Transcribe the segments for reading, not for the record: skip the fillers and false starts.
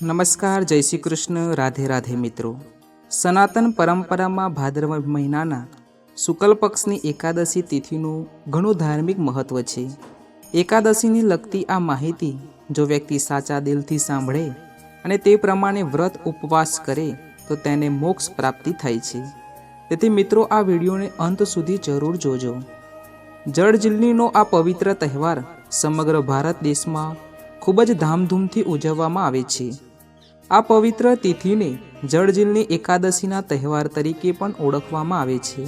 નમસ્કાર, જય શ્રી કૃષ્ણ, રાધે રાધે મિત્રો। સનાતન પરંપરામાં ભાદરવા મહિનાના શુક્લ પક્ષની એકાદશી તિથિનું ઘણું ધાર્મિક મહત્વ છે। એકાદશીને લગતી આ માહિતી જો વ્યક્તિ સાચા દિલથી સાંભળે અને તે પ્રમાણે વ્રત ઉપવાસ કરે તો તેને મોક્ષ પ્રાપ્તિ થાય છે। તેથી મિત્રો, આ વિડીયોને અંત સુધી જરૂર જોજો। જળજીલણીનો આ પવિત્ર તહેવાર સમગ્ર ભારત દેશમાં ખૂબ જ ધામધૂમથી ઉજવવામાં આવે છે। આ પવિત્ર તિથિને જળજીલણી એકાદશીના તહેવાર તરીકે પણ ઓળખવામાં આવે છે।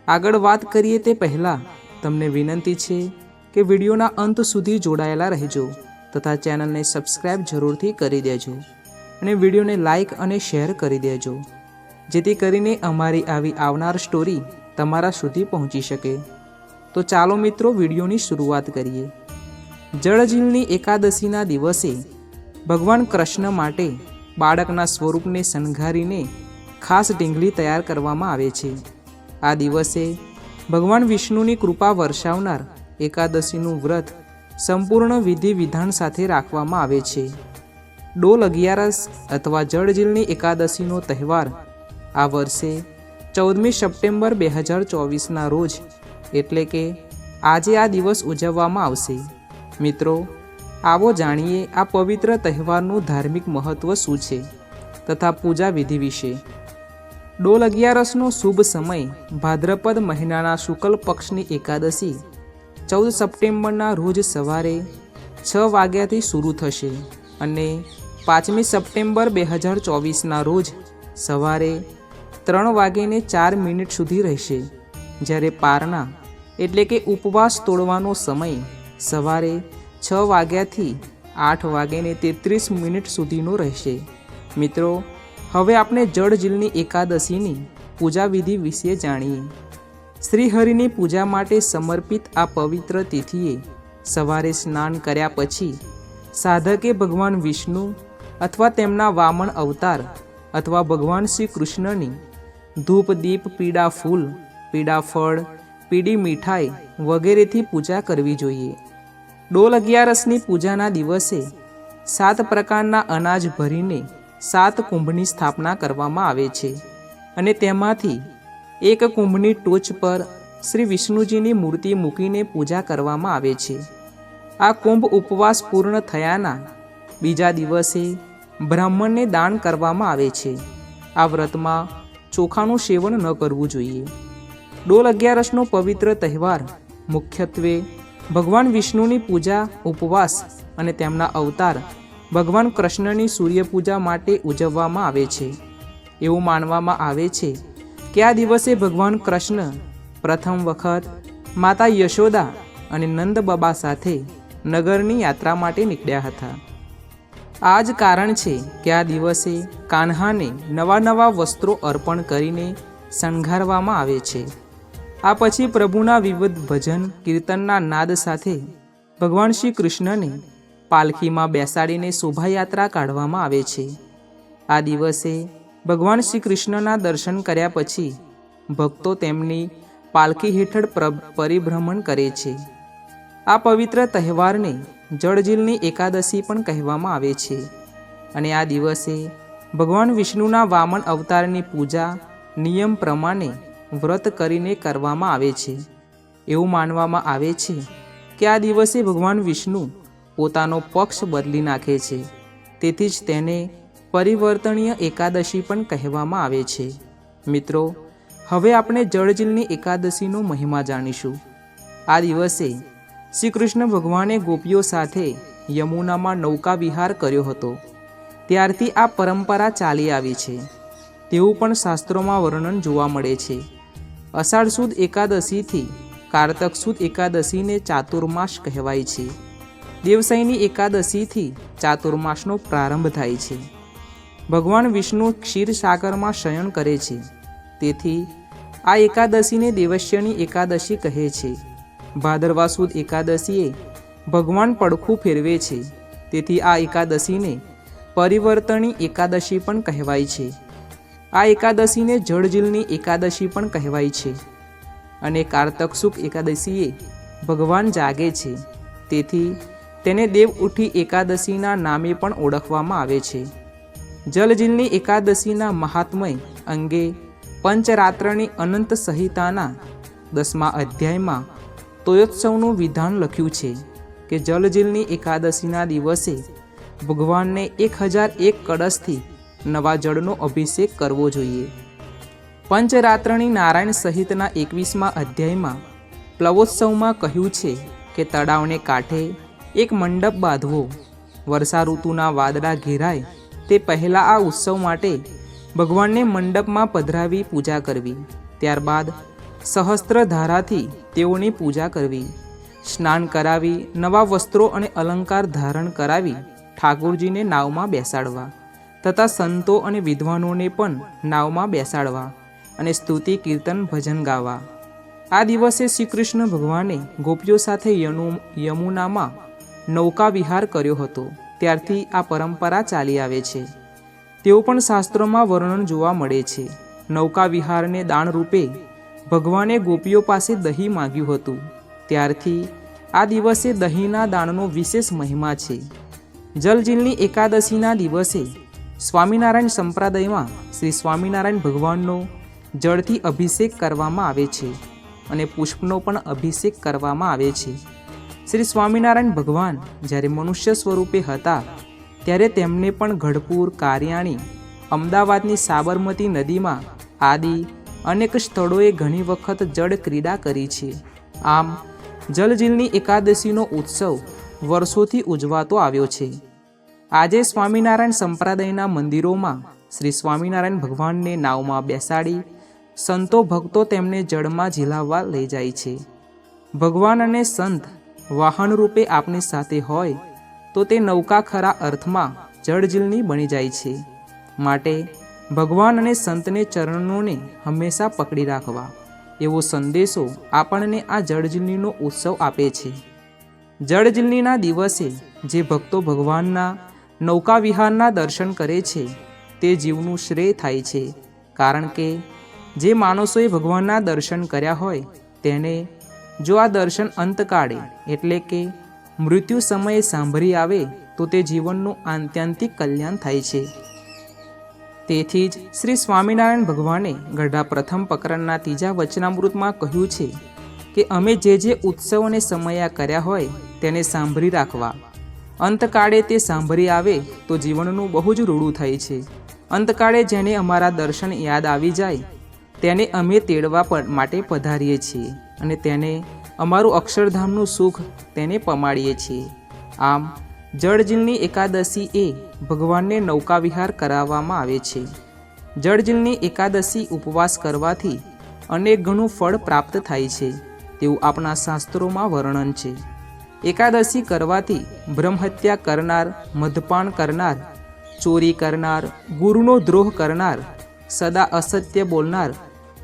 આગળ વાત કરીએ તે પહેલાં તમને વિનંતી છે કે વિડીયોના અંત સુધી જોડાયેલા રહેજો તથા ચેનલને સબસ્ક્રાઈબ જરૂરથી કરી દેજો અને વિડીયોને લાઈક અને શેર કરી દેજો, જેથી કરીને અમારી આવી આવનાર સ્ટોરી તમારા સુધી પહોંચી શકે। તો ચાલો મિત્રો, વિડીયોની શરૂઆત કરીએ। જળજીલણી એકાદશીના દિવસે ભગવાન કૃષ્ણ માટે બાળકના સ્વરૂપને શણગારીને ખાસ ઢીંગલી તૈયાર કરવામાં આવે છે। આ દિવસે ભગવાન વિષ્ણુની કૃપા વરસાવનાર એકાદશીનું વ્રત સંપૂર્ણ વિધિ વિધાન સાથે રાખવામાં આવે છે। ડોલ અગિયારસ અથવા જળજીલણી એકાદશીનો તહેવાર આ વર્ષે 14મી સપ્ટેમ્બર 2024ના રોજ એટલે કે આજે આ દિવસ ઉજવવામાં આવશે। મિત્રો, આવો જાણીએ આ પવિત્ર તહેવારનું ધાર્મિક મહત્વ શું છે તથા પૂજા વિધિ વિશે। ડોલ અગિયારસનો શુભ સમય ભાદ્રપદ મહિનાના શુક્લ પક્ષની એકાદશી 14 સપ્ટેમ્બરના રોજ સવારે 6 વાગ્યાથી શરૂ થશે અને 5મી સપ્ટેમ્બર 2024ના રોજ સવારે 3:04 સુધી રહેશે, જ્યારે પારણા એટલે કે ઉપવાસ તોડવાનો સમય સવારે 6 વાગ્યાથી 8:33 સુધીનો રહેશે। મિત્રો, હવે આપણે જળજીલણી એકાદશીની પૂજા વિધિ વિશે જાણીએ। શ્રીહરિની પૂજા માટે સમર્પિત આ પવિત્ર તિથિએ સવારે સ્નાન કર્યા પછી સાધકે ભગવાન વિષ્ણુ અથવા તેમના વામન અવતાર અથવા ભગવાન શ્રી કૃષ્ણની ધૂપ, દીપ, પીળા ફૂલ, પીળા ફળ, પીળી મીઠાઈ વગેરેથી પૂજા કરવી જોઈએ। ડોલ અગિયારસની પૂજાના દિવસે 7 પ્રકારના અનાજ ભરીને 7 કુંભની સ્થાપના કરવામાં આવે છે અને તેમાંથી એક કુંભની ટોચ પર શ્રી વિષ્ણુજીની મૂર્તિ મૂકીને પૂજા કરવામાં આવે છે। આ કુંભ ઉપવાસ પૂર્ણ થયાના બીજા દિવસે બ્રાહ્મણને દાન કરવામાં આવે છે। આ વ્રતમાં ચોખાનું સેવન ન કરવું જોઈએ। ડોલ અગિયારસનો પવિત્ર તહેવાર મુખ્યત્વે ભગવાન વિષ્ણુની પૂજા, ઉપવાસ અને તેમના અવતાર ભગવાન કૃષ્ણની સૂર્ય પૂજા માટે ઉજવવામાં આવે છે। એવું માનવામાં આવે છે કે આ દિવસે ભગવાન કૃષ્ણ પ્રથમ વખત માતા યશોદા અને નંદ બાબા સાથે નગરની યાત્રા માટે નીકળ્યા હતા। આ જ કારણ છે કે આ દિવસે કાન્હાને નવા વસ્ત્રો અર્પણ કરીને શણગારવામાં આવે છે। આ પછી પ્રભુના વિવિધ ભજન કીર્તનના નાદ સાથે ભગવાન શ્રી કૃષ્ણને પાલખીમાં બેસાડીને શોભાયાત્રા કાઢવામાં આવે છે। આ દિવસે ભગવાન શ્રી કૃષ્ણના દર્શન કર્યા પછી ભક્તો તેમની પાલખી હેઠળ પરિભ્રમણ કરે છે। આ પવિત્ર તહેવારને જળજીલણી એકાદશી પણ કહેવામાં આવે છે અને આ દિવસે ભગવાન વિષ્ણુના વામન અવતારની પૂજા નિયમ પ્રમાણે વ્રત કરીને કરવામાં આવે છે। એવું માનવામાં આવે છે કે આ દિવસે ભગવાન વિષ્ણુ પોતાનો પક્ષ બદલી નાખે છે, તેથી જ તેને પરિવર્તનીય એકાદશી પણ કહેવામાં આવે છે। મિત્રો, હવે આપણે જળજીલણી એકાદશીનો મહિમા જાણીશું। આ દિવસે શ્રી કૃષ્ણ ભગવાને ગોપીઓ સાથે યમુનામાં નૌકા વિહાર કર્યો હતો, ત્યારથી આ પરંપરા ચાલી આવી છે તેવું પણ શાસ્ત્રોમાં વર્ણન જોવા મળે છે। અષાઢ સુદ એકાદશીથી કારતક સુદ એકાદશીને ચાતુર્માસ કહેવાય છે। દેવશયની એકાદશીથી ચાતુર્માસનો પ્રારંભ થાય છે। ભગવાન વિષ્ણુ ક્ષીરસાગરમાં શયન કરે છે, તેથી આ એકાદશીને દેવસ્યની એકાદશી કહે છે। ભાદરવા સુદ એકાદશીએ ભગવાન પડખું ફેરવે છે, તેથી આ એકાદશીને પરિવર્તની એકાદશી પણ કહેવાય છે। આ એકાદશીને જળજીલણી એકાદશી પણ કહેવાય છે અને કારતક સુદ એકાદશીએ ભગવાન જાગે છે, તેથી તેને દેવ ઉઠી એકાદશીના નામે પણ ઓળખવામાં આવે છે. જલજીલની એકાદશીના મહાત્મય અંગે પંચરાત્રની અનંત સંહિતાના 10મા અધ્યાયમાં તોયોત્સવનું વિધાન લખ્યું છે કે જલજીલની એકાદશીના દિવસે ભગવાનને 1001 કળશથી નવા જળનો અભિષેક કરવો જોઈએ. પંચરાત્રની નારાયણ સહિતના 21મા અધ્યાયમાં પ્લવોત્સવમાં કહ્યું છે કે તળાવને કાંઠે એક મંડપ બાંધવો. વર્ષા ઋતુના વાદળા ઘેરાય તે પહેલાં આ ઉત્સવ માટે ભગવાનને મંડપમાં પધરાવી પૂજા કરવી. ત્યારબાદ સહસ્ત્રધારાથી તેઓની પૂજા કરવી, સ્નાન કરાવી, નવા વસ્ત્રો અને અલંકાર ધારણ કરાવી ઠાકોરજીને નાવમાં બેસાડવા તથા સંતો અને વિદ્વાનોને પણ નાવમાં બેસાડવા અને સ્તુતિ કીર્તન ભજન ગાવા. આ દિવસે શ્રી કૃષ્ણ ભગવાને ગોપીઓ સાથે યમુનામાં નૌકા વિહાર કર્યો હતો. ત્યારથી આ પરંપરા ચાલી આવે છે. તેઓ પણ શાસ્ત્રોમાં વર્ણન જોવા મળે છે. નૌકા વિહારને દાન રૂપે ભગવાને ગોપીઓ પાસે દહીં માગ્યું હતું. ત્યારથી આ દિવસે દહીંના દાનનો વિશેષ મહિમા છે. જલજીલની એકાદશીના દિવસે સ્વામિનારાયણ સંપ્રદાયમાં શ્રી સ્વામિનારાયણ ભગવાનનો જળથી અભિષેક કરવામાં આવે છે અને પુષ્પનો પણ અભિષેક કરવામાં આવે છે. શ્રી સ્વામિનારાયણ ભગવાન જ્યારે મનુષ્ય સ્વરૂપે હતા ત્યારે તેમને પણ ગઢપુર, કારિયાણી, અમદાવાદની સાબરમતી નદીમાં આદિ અનેક સ્થળોએ ઘણી વખત જળ ક્રીડા કરી છે. આમ જલજીલની એકાદશીનો ઉત્સવ વર્ષોથી ઉજવાતો આવ્યો છે. આજે સ્વામિનારાયણ સંપ્રદાયના મંદિરોમાં શ્રી સ્વામિનારાયણ ભગવાનને નાવમાં બેસાડી સંતો ભક્તો તેમને જળમાં ઝીલાવવા લઈ જાય છે. ભગવાન અને સંત વાહન રૂપે આપની સાથે હોય તો તે નૌકા ખરા અર્થમાં જળજીલની બની જાય છે. માટે ભગવાન અને સંતને ચરણોને હંમેશા પકડી રાખવા એવો સંદેશો આપણને આ જળજીલનીનો ઉત્સવ આપે છે. જળજીલનીના દિવસે જે ભક્તો ભગવાનના નૌકા વિહારના દર્શન કરે છે તે જીવનું શ્રેય થાય છે. કારણ કે જે માણસોએ ભગવાનના દર્શન કર્યા હોય તેને જો આ દર્શન અંતકાળે એટલે કે મૃત્યુ સમયે સાંભળી આવે તો તે જીવનનું આત્યંતિક કલ્યાણ થાય છે. તેથી જ શ્રી સ્વામિનારાયણ ભગવાને ગઢા પ્રથમ પ્રકરણના 3જા વચનામૃતમાં કહ્યું છે કે અમે જે ઉત્સવ અને સમયા કર્યા હોય તેને સાંભળી રાખવા. અંતકાળે તે સાંભળી આવે તો જીવનનું બહુ જ રૂડું થાય છે. અંતકાળે જેને અમારા દર્શન યાદ આવી જાય તેને અમે તેડવા માટે પધારીએ છીએ અને તેને અમારું અક્ષરધામનું સુખ તેને પમાડીએ છીએ. આમ જળજીલની એકાદશી એ ભગવાનને નૌકા વિહાર કરાવવામાં આવે છે. જળજીલની એકાદશી ઉપવાસ કરવાથી અનેક ગણું ફળ પ્રાપ્ત થાય છે તેવું આપણા શાસ્ત્રોમાં વર્ણન છે. એકાદશી કરવાથી બ્રહ્મહત્યા કરનાર, મદપાન કરનાર, ચોરી કરનાર, ગુરુનો દ્રોહ કરનાર, સદા અસત્ય બોલનાર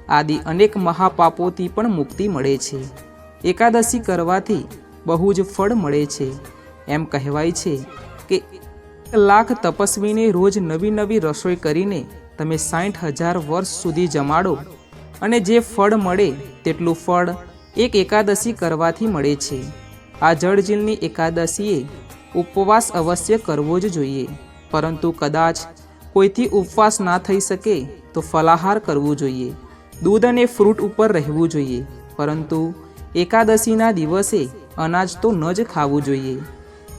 આદિ અનેક મહાપાપોથી પણ મુક્તિ મળે છે. એકાદશી કરવાથી બહુ જ ફળ મળે છે. એમ કહેવાય છે કે 1 લાખ તપસ્વીને રોજ નવી નવી રસોઈ કરીને તમે 60,000 વર્ષ સુધી જમાડો અને જે ફળ મળે તેટલું ફળ એક એકાદશી કરવાથી મળે છે. આ જળજીલની એકાદશીએ ઉપવાસ અવશ્ય કરવો જ જોઈએ, પરંતુ કદાચ કોઈથી ઉપવાસ ના થઈ શકે તો ફલાહાર કરવું જોઈએ. દૂધ અને ફ્રૂટ ઉપર રહેવું જોઈએ, પરંતુ એકાદશીના દિવસે અનાજ તો ન જ ખાવું જોઈએ.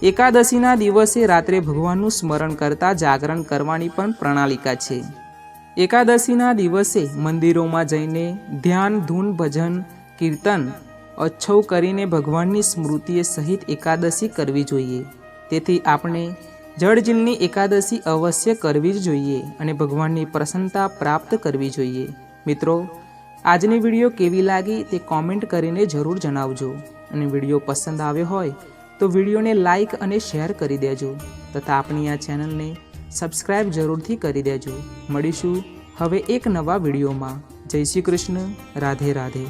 એકાદશીના દિવસે રાત્રે ભગવાનનું સ્મરણ કરતાં જાગરણ કરવાની પણ પ્રણાલિકા છે. એકાદશીના દિવસે મંદિરોમાં જઈને ધ્યાન, ધૂન, ભજન, કીર્તન, અચ્છવ કરીને ભગવાનની સ્મૃતિએ સહિત એકાદશી કરવી જોઈએ. તેથી આપણે જળજીલની એકાદશી અવશ્ય કરવી જ જોઈએ અને ભગવાનની પ્રસન્નતા પ્રાપ્ત કરવી જોઈએ. મિત્રો, આજની વિડીયો કેવી લાગી તે કોમેન્ટ કરીને જરૂર જણાવજો અને વિડીયો પસંદ આવ્યો હોય તો વિડીયોને લાઇક અને શેર કરી દેજો તથા આપણી આ ચેનલને સબસ્ક્રાઈબ જરૂરથી કરી દેજો. મળીશું હવે એક નવા વિડીયોમાં. જય શ્રી કૃષ્ણ. રાધે રાધે.